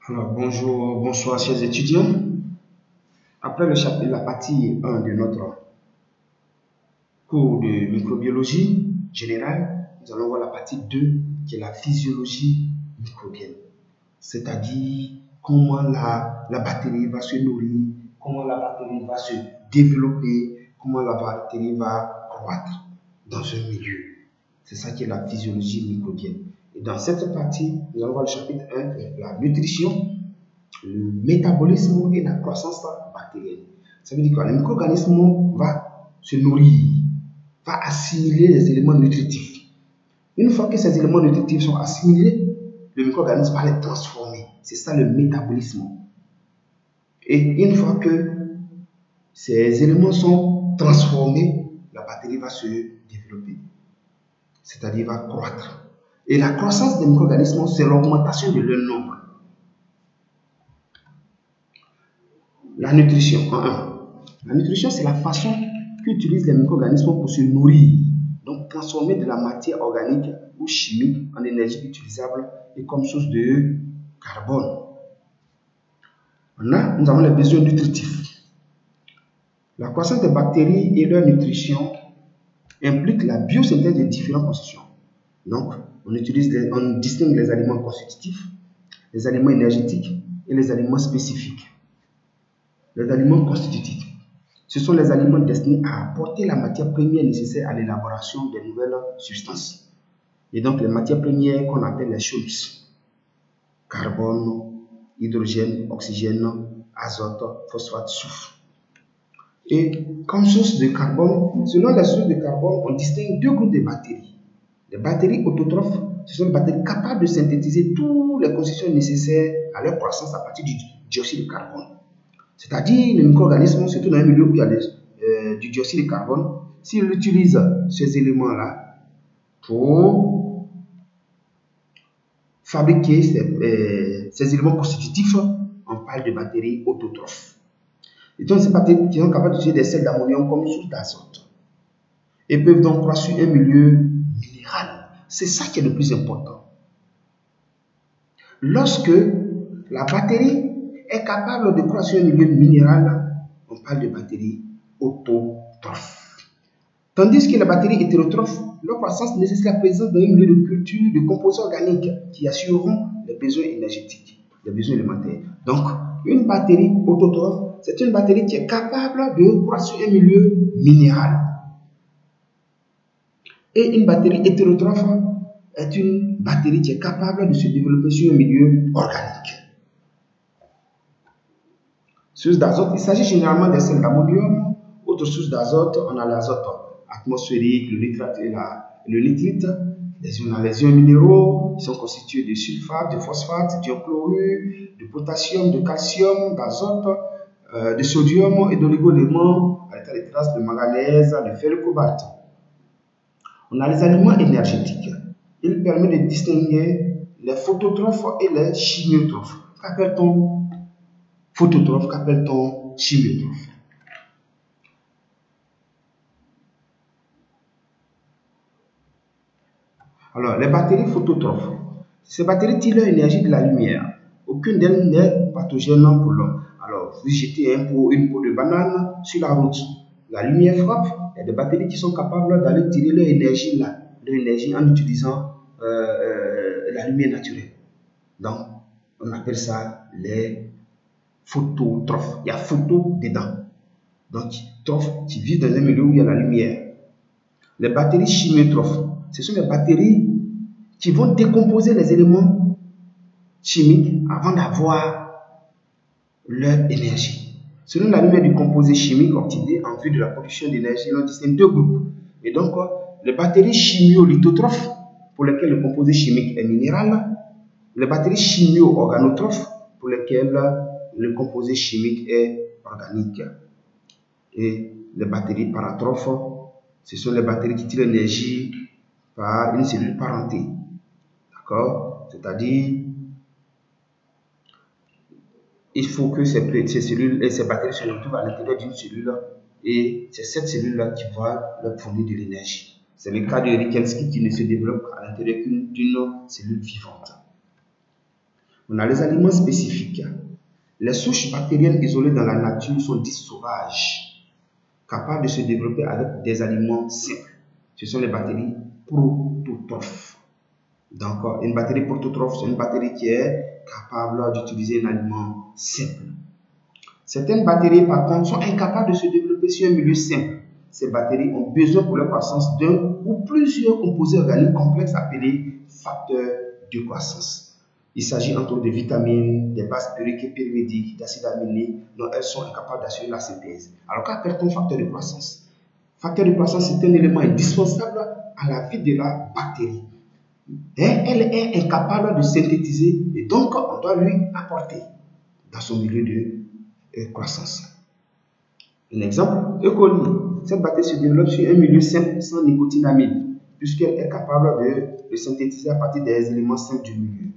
Alors, bonjour, bonsoir, chers étudiants. Après la partie 1 de notre cours de microbiologie générale, nous allons voir la partie 2 qui est la physiologie microbienne. C'est-à-dire comment la bactérie va se nourrir, comment la bactérie va se développer, comment la bactérie va croître dans un milieu. C'est ça qui est la physiologie microbienne. Et dans cette partie, nous allons voir le chapitre 1, la nutrition, le métabolisme et la croissance bactérienne. Ça veut dire que le micro-organisme va se nourrir, va assimiler les éléments nutritifs. Une fois que ces éléments nutritifs sont assimilés, le micro-organisme va les transformer. C'est ça le métabolisme. Et une fois que ces éléments sont transformés, la bactérie va se développer, c'est-à-dire va croître. Et la croissance des micro-organismes, c'est l'augmentation de leur nombre. La nutrition, en 1. La nutrition, c'est la façon qu'utilisent les micro-organismes pour se nourrir. Donc, transformer de la matière organique ou chimique en énergie utilisable et comme source de carbone. Nous avons les besoins nutritifs. La croissance des bactéries et leur nutrition implique la biosynthèse de différentes constitutions. Donc, on distingue les aliments constitutifs, les aliments énergétiques et les aliments spécifiques. Les aliments constitutifs, ce sont les aliments destinés à apporter la matière première nécessaire à l'élaboration des nouvelles substances. Et donc, les matières premières qu'on appelle les choses, carbone, hydrogène, oxygène, azote, phosphate, soufre. Et comme source de carbone, selon les sources de carbone, on distingue deux groupes de bactéries. Les bactéries autotrophes, ce sont les bactéries capables de synthétiser toutes les constitutions nécessaires à leur croissance à partir du dioxyde de carbone. C'est-à-dire, le micro-organisme, surtout dans un milieu où il y a du dioxyde de carbone, s'il utilise ces éléments-là pour fabriquer ces éléments constitutifs, on parle de bactéries autotrophes. Et donc, ces bactéries qui sont capables d'utiliser des sels d'ammonium comme source d'azote et peuvent donc croître sur un milieu minéral. C'est ça qui est le plus important. Lorsque la bactérie est capable de croître sur un milieu minéral, on parle de bactéries autotrophes. Tandis que les bactéries hétérotrophes, leur croissance nécessite la présence d'un milieu de culture de composés organiques qui assureront les besoins énergétiques, les besoins alimentaires. Donc, une bactérie autotrophe, c'est une bactérie qui est capable de croître sur un milieu minéral. Et une bactérie hétérotrophe est une bactérie qui est capable de se développer sur un milieu organique. Source d'azote, il s'agit généralement des sels d'ammonium. Autre source d'azote, on a l'azote atmosphérique, le nitrate et le nitrite. On a les ions minéraux qui sont constitués de sulfate, de phosphate, d'ion chlorure, de potassium, de calcium, d'azote, de sodium et d'oligo-éléments, avec les traces de manganèse, de fer et cobalt. On a les aliments énergétiques. Ils permettent de distinguer les phototrophes et les chimiotrophes. Qu'appelle-t-on phototrophe, qu'appelle-t-on chimiotrophe? Alors, les bactéries phototrophes, ces bactéries tirent leur énergie de la lumière. Aucune d'elles n'est pathogène pour l'homme. Alors, vous jetez une peau de banane sur la route. La lumière frappe, il y a des bactéries qui sont capables d'aller tirer leur énergie là, leur énergie en utilisant la lumière naturelle. Donc, on appelle ça les phototrophes. Il y a photo dedans. Donc, trophes qui vivent dans un milieu où il y a la lumière. Les bactéries chimiotrophes, ce sont les bactéries qui vont décomposer les éléments chimiques avant d'avoir leur énergie. Selon la lumière du composé chimique obtenu en vue de la production d'énergie, on distingue deux groupes. Et donc, les bactéries chimiolithotrophes, pour lesquelles le composé chimique est minéral, les bactéries chimio-organotrophes, pour lesquelles le composé chimique est organique. Et les bactéries paratrophes, ce sont les bactéries qui tirent l'énergie par une cellule parentée. D'accord? C'est-à-dire, il faut que ces cellules et ces bactéries se retrouvent à l'intérieur d'une cellule et c'est cette cellule-là qui va leur fournir de l'énergie. C'est le cas de Rikensky qui ne se développe à l'intérieur qu'une cellule vivante. On a les aliments spécifiques. Les souches bactériennes isolées dans la nature sont dites sauvages, capables de se développer avec des aliments simples. Ce sont les bactéries prototrophes. Donc, une bactérie prototrophe, c'est une bactérie qui est capable d'utiliser un aliment simple. Certaines bactéries, par contre, sont incapables de se développer sur un milieu simple. Ces bactéries ont besoin pour leur croissance d'un ou plusieurs composés organiques complexes appelés facteurs de croissance. Il s'agit entre autres de vitamines, des bases uriques et pyridiques, d'acides aminés, dont elles sont incapables d'assurer la synthèse. Alors, qu'appelle-t-on facteur de croissance? Facteur de croissance, c'est un élément indispensable à la vie de la bactérie. Et elle est incapable de synthétiser et donc on doit lui apporter dans son milieu de croissance. Un exemple, E. coli. Cette bactérie se développe sur un milieu simple sans nicotinamide, puisqu'elle est capable de synthétiser à partir des éléments simples du milieu.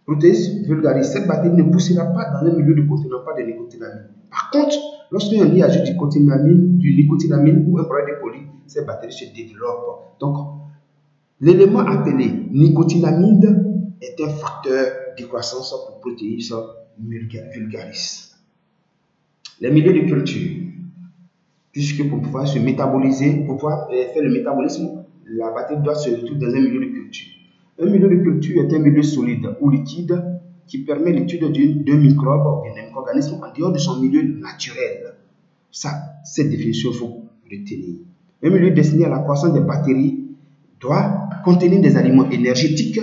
Proteus vulgaris. Cette bactérie ne poussera pas dans un milieu ne contenant pas de nicotinamide. Par contre, lorsqu'on y ajoute du nicotinamide ou un produit de coli, cette bactérie se développe. Donc, l'élément appelé nicotinamide est un facteur de croissance pour Proteus vulgaris. Les milieux de culture. Puisque pour pouvoir se métaboliser, pour pouvoir faire le métabolisme, la bactérie doit se retrouver dans un milieu de culture. Un milieu de culture est un milieu solide ou liquide qui permet l'étude d'un microbe ou d'un micro-organisme en dehors de son milieu naturel. Cette définition, il faut retenir. Un milieu destiné à la croissance des bactéries doit contenir des aliments énergétiques,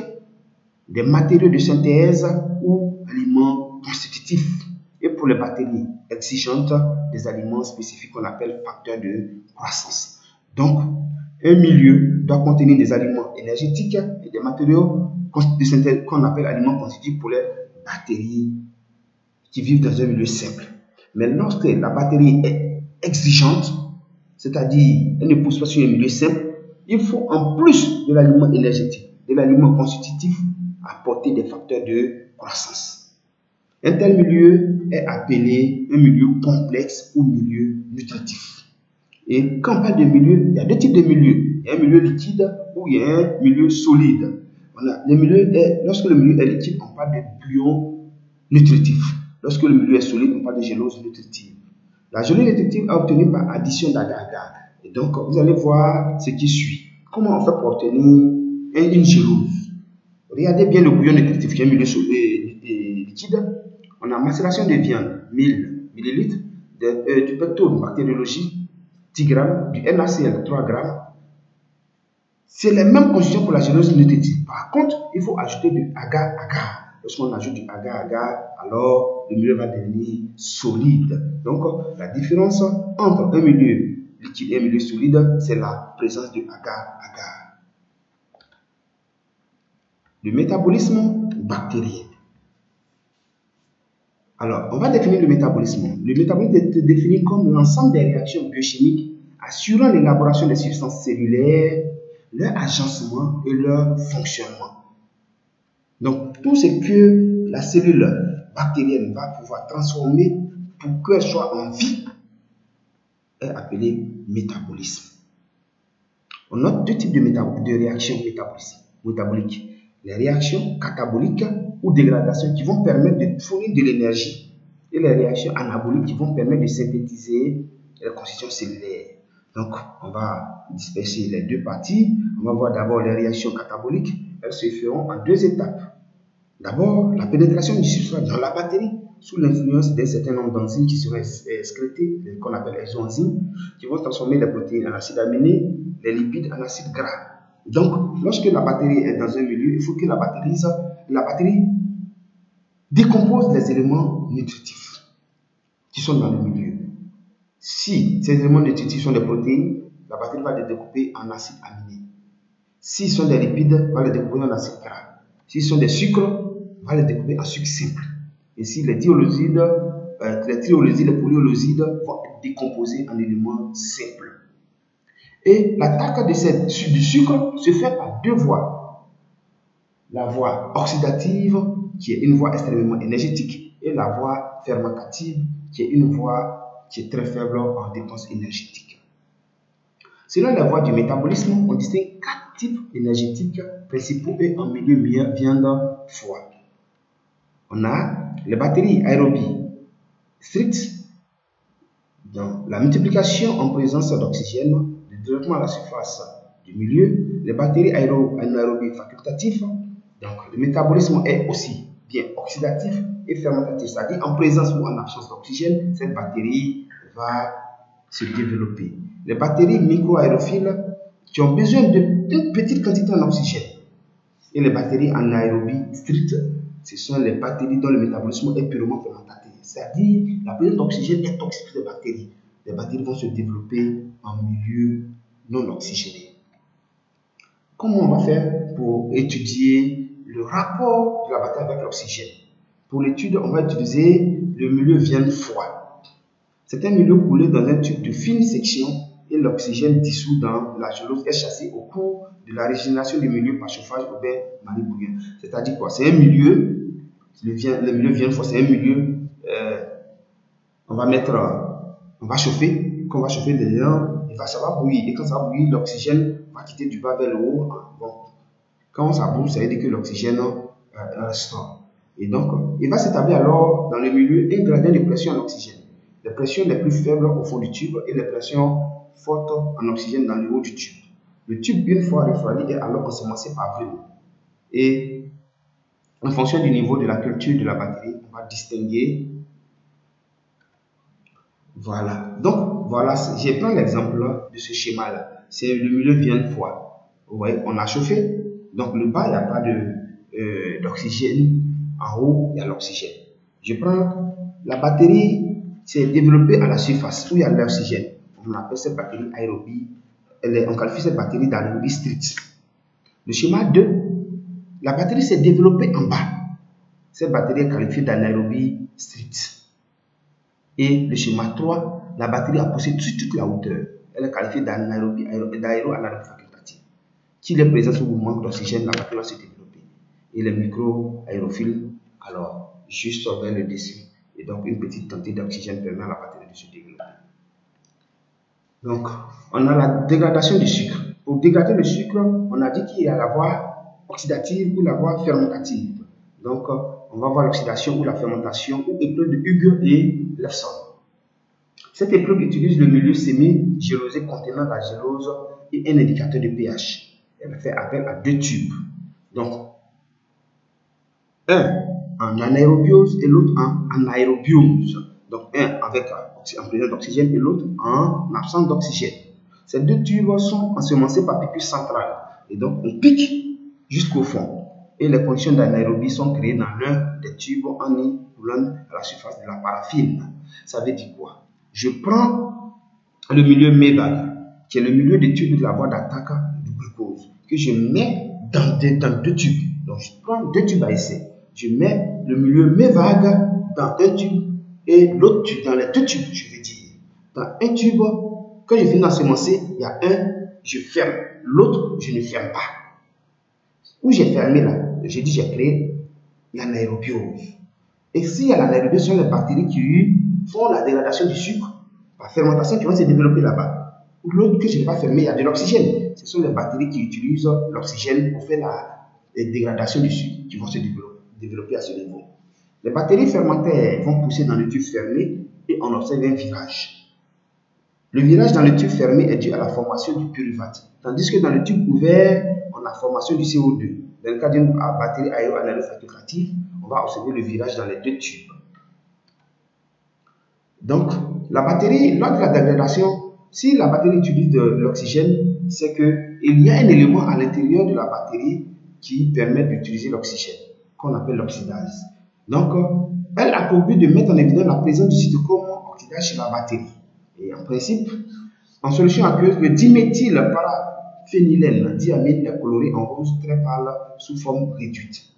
des matériaux de synthèse ou aliments constitutifs. Et pour les bactéries exigeantes, des aliments spécifiques qu'on appelle facteurs de croissance. Donc, un milieu doit contenir des aliments énergétiques et des matériaux de synthèse qu'on appelle aliments constitutifs pour les bactéries qui vivent dans un milieu simple. Mais lorsque la bactérie est exigeante, c'est-à-dire elle ne pousse pas sur un milieu simple, il faut en plus de l'aliment énergétique, de l'aliment constitutif, apporter des facteurs de croissance. Un tel milieu est appelé un milieu complexe ou milieu nutritif. Et quand on parle de milieu, il y a deux types de milieux. Il y a un milieu liquide ou il y a un milieu solide. Lorsque le milieu est liquide, on parle de bouillon nutritif. Lorsque le milieu est solide, on parle de gélose nutritive. La gélose nutritive est obtenue par addition d'agar-agar. Et donc, vous allez voir ce qui suit. Comment on fait pour obtenir une gélose? Regardez bien le bouillon nutritif qui est un milieu liquide. On a macération de viande, 1000 ml, du pectone bactériologie, 10 g, du NaCl, 3 g. C'est la même constitution pour la gélose nutritive. Par contre, il faut ajouter du agar-agar. Lorsqu'on ajoute du agar-agar, alors le milieu va devenir solide. Donc, la différence entre un milieu liquide et un milieu solide, c'est la présence du agar-agar. Le métabolisme bactérien. Alors, on va définir le métabolisme. Le métabolisme est défini comme l'ensemble des réactions biochimiques assurant l'élaboration des substances cellulaires, leur agencement et leur fonctionnement. Donc, tout ce que la cellule bactérienne va pouvoir transformer pour qu'elle soit en vie est appelé métabolisme. On note deux types de réactions métaboliques. Les réactions cataboliques ou dégradation qui vont permettre de fournir de l'énergie et les réactions anaboliques qui vont permettre de synthétiser la constitution cellulaire. Donc, on va disperser les deux parties. On va voir d'abord les réactions cataboliques. Elles se feront en deux étapes. D'abord, la pénétration du substrat dans la bactérie sous l'influence d'un certain nombre d'enzymes qui seront excrétées, qu'on appelle exoenzymes, qui vont transformer les protéines en acides aminés, les lipides en acides gras. Donc, lorsque la bactérie est dans un milieu, il faut que la bactérie décompose les éléments nutritifs qui sont dans le milieu. Si ces éléments nutritifs sont des protéines, la bactérie va les découper en acides aminés. S'ils sont des lipides, elle va les découper en acides gras. S'ils sont des sucres, elle va les découper en sucre simple. Et si les triolosides, les polyolosides vont être décomposés en éléments simples. Et l'attaque du sucre se fait par deux voies. La voie oxydative, qui est une voie extrêmement énergétique, et la voie fermentative, qui est une voie qui est très faible en dépenses énergétiques. Selon la voie du métabolisme, on distingue 4 types énergétiques principaux et en milieu viande, foie. On a les batteries aérobies strictes. Donc, la multiplication en présence d'oxygène, le développement à la surface du milieu, les batteries anaérobies facultatives. Donc, le métabolisme est aussi bien oxydatif et fermentatif, c'est-à-dire en présence ou en absence d'oxygène, cette batterie va se développer. Les batteries micro-aérophiles qui ont besoin d'une petite quantité en oxygène. Et les batteries anaérobies strictes, ce sont les batteries dont le métabolisme est purement fermentatif. C'est-à-dire, la présence d'oxygène est toxique pour les bactéries. Les bactéries vont se développer en milieu non oxygéné. Comment on va faire pour étudier le rapport de la bactérie avec l'oxygène? Pour l'étude, on va utiliser le milieu Vienne froid. C'est un milieu coulé dans un tube de fine section et l'oxygène dissous dans la gélose est chassé au cours de la régénération du milieu par chauffage au bain Marie-Bouillon. C'est-à-dire quoi? C'est un milieu, le milieu Vienne froid, c'est un milieu, on va chauffer, quand on va chauffer dedans, ça va bouillir. Et quand ça va bouillir, l'oxygène va quitter du bas vers le haut. Bon, quand ça bouge, ça veut dire que l'oxygène restaure. Et donc, il va s'établir alors dans le milieu un gradient de pression en oxygène. Les pressions les plus faibles au fond du tube et les pressions fortes en oxygène dans le haut du tube. Le tube, une fois refroidi, est alors ensemencé par vrille. Et en fonction du niveau de la culture de la batterie, on va distinguer. Voilà. Donc, voilà, je prends l'exemple de ce schéma-là. C'est le milieu Vienne froid. Vous voyez, on a chauffé. Donc, le bas, il n'y a pas d'oxygène. En haut, il y a l'oxygène. Je prends la batterie, c'est développée à la surface où il y a l'oxygène. On appelle cette batterie aérobie. On qualifie cette batterie d'anaérobie stricte. Le schéma 2, la batterie s'est développée en bas. Cette batterie est qualifiée d'anaérobie stricte. Et le schéma 3, la batterie a poussé sur toute la hauteur. Elle est qualifiée d'aéro-anaérobie facultative. S'il est présent sous le manque d'oxygène, la batterie va se développer. Et les micro-aérophiles, alors, juste vers le dessus. Et donc, une petite quantité d'oxygène permet à la batterie de se développer. Donc, on a la dégradation du sucre. Pour dégrader le sucre, on a dit qu'il y a la voie oxydative ou la voie fermentative. Donc, on va voir l'oxydation ou la fermentation ou épreuve de Hughes et Lefson. Cette épreuve utilise le milieu semi-gélosé contenant la gélose et un indicateur de pH. Elle fait appel à deux tubes. Donc, un en anaérobiose et l'autre en anaérobiose. Donc, un avec en présence d'oxygène et l'autre en absence d'oxygène. Ces deux tubes sont ensemencés par piqûre centrale. Et donc, on pique jusqu'au fond. Et les conditions d'anaérobie sont créées dans l'un des tubes en y roulant à la surface de la paraffine. Ça veut dire quoi? Je prends le milieu mévague, qui est le milieu des tubes de la voie d'attaque du glucose, que je mets dans deux tubes. Donc, je prends deux tubes à essai. Je mets le milieu mévague dans un tube et l'autre tube, dans les deux tubes, je veux dire. Dans un tube, quand je finis d'ensemencer, il y a un, je ferme. L'autre, je ne ferme pas. Où j'ai fermé là, j'ai dit j'ai créé l'anaérobiose. Et s'il y a l'anaérobiose, ce sont les bactéries qui font la dégradation du sucre par fermentation qui vont se développer là-bas. L'autre que je n'ai pas fermé, il y a de l'oxygène. Ce sont les bactéries qui utilisent l'oxygène pour faire la dégradation du sucre qui vont se développer à ce niveau. Les bactéries fermentaires vont pousser dans le tube fermé et on observe un virage. Le virage dans le tube fermé est dû à la formation du pyruvate, tandis que dans le tube ouvert, on a la formation du CO2. Dans le cas d'une batterie aéro-anaérobe facultative, on va observer le virage dans les deux tubes. Donc, la batterie, lors de la dégradation, si la batterie utilise de l'oxygène, c'est qu'il y a un élément à l'intérieur de la batterie qui permet d'utiliser l'oxygène, qu'on appelle l'oxydase. Donc, elle a pour but de mettre en évidence la présence du cytochrome oxydase chez la batterie. Et en principe, en solution aqueuse, le diméthylparaphénylène diamine est coloré en rose très pâle sous forme réduite.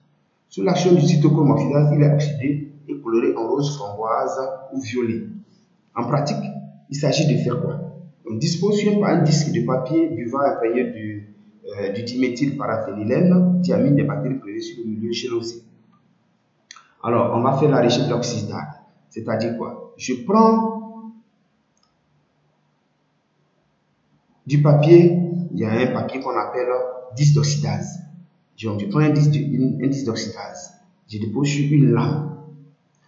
Sous l'action du cytochrome oxydase, il est oxydé et coloré en rose framboise ou violet. En pratique, il s'agit de faire quoi? On dispose sur un disque de papier buvant imprégné du diméthylparaphénylène diamine des bactéries présentes sur le milieu gélosé. Alors, on va faire la recherche d'oxydase. C'est-à-dire quoi? Je prends du papier, il y a un papier qu'on appelle disque d'oxydase. Je prends un disque d'oxydase. Je dépose sur une lame.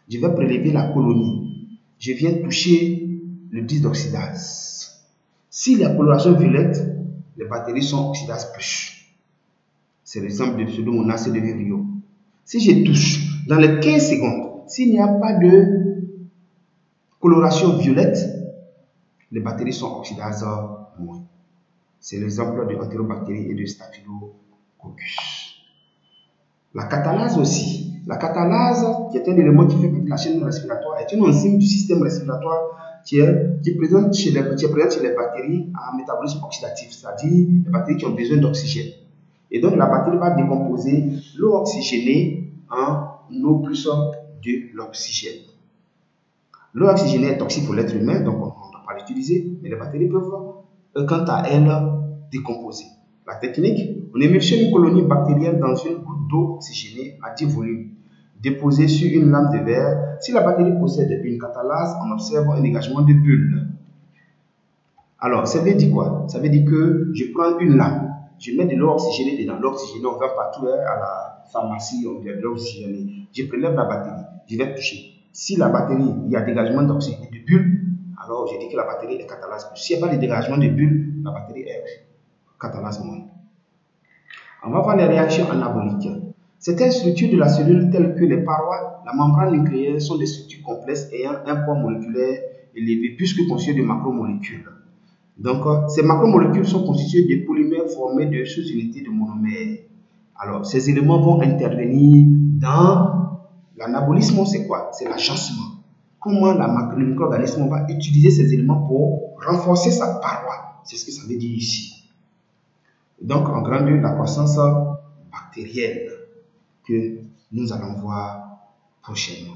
Je vais prélever la colonie. Je viens toucher le disque d'oxydase. Si la coloration violette, les bactéries sont oxydase plus. C'est l'exemple de Pseudomonas et de Vibrio. Si je touche, dans les 15 secondes, s'il n'y a pas de coloration violette, les bactéries sont oxydase moins. C'est l'exemple de Enterobactéries et de Staphylococcus. La catalase aussi. La catalase, qui est un élément qui fait partie de la chaîne respiratoire, est une enzyme du système respiratoire qui est présente chez les bactéries à métabolisme oxydatif, c'est-à-dire les bactéries qui ont besoin d'oxygène. Et donc la bactérie va décomposer l'eau oxygénée en eau plus de l'oxygène. L'eau oxygénée est toxique pour l'être humain, donc on ne doit pas l'utiliser, mais les bactéries peuvent, quant à elles, décomposer. La technique, on émulsionne une colonie bactérienne dans une goutte d'eau oxygénée à 10 volumes, déposée sur une lame de verre. Si la bactérie possède une catalase, on observe un dégagement de bulles. Alors, ça veut dire quoi? Ça veut dire que je prends une lame, je mets de l'eau oxygénée dedans. L'eau oxygénée, on va partout à la pharmacie, on vient de l'eau oxygénée. Je prélève la bactérie, je vais toucher. Si la bactérie, il y a dégagement d'oxygène et de bulles, alors je dis que la bactérie est catalase. S'il n'y a pas de dégagement de bulles, la bactérie est catalase moins. On va voir les réactions anaboliques. Certaines structures de la cellule, telles que les parois, la membrane nucléaire, sont des structures complexes ayant un poids moléculaire élevé, puisque constituées de macromolécules. Donc, ces macromolécules sont constituées de polymères formés de sous-unités de monomères. Alors, ces éléments vont intervenir dans l'anabolisme. C'est quoi? C'est l'agencement. Comment le micro-organisme va utiliser ces éléments pour renforcer sa paroi. C'est ce que ça veut dire ici. Donc, en grande la croissance bactérienne que nous allons voir prochainement.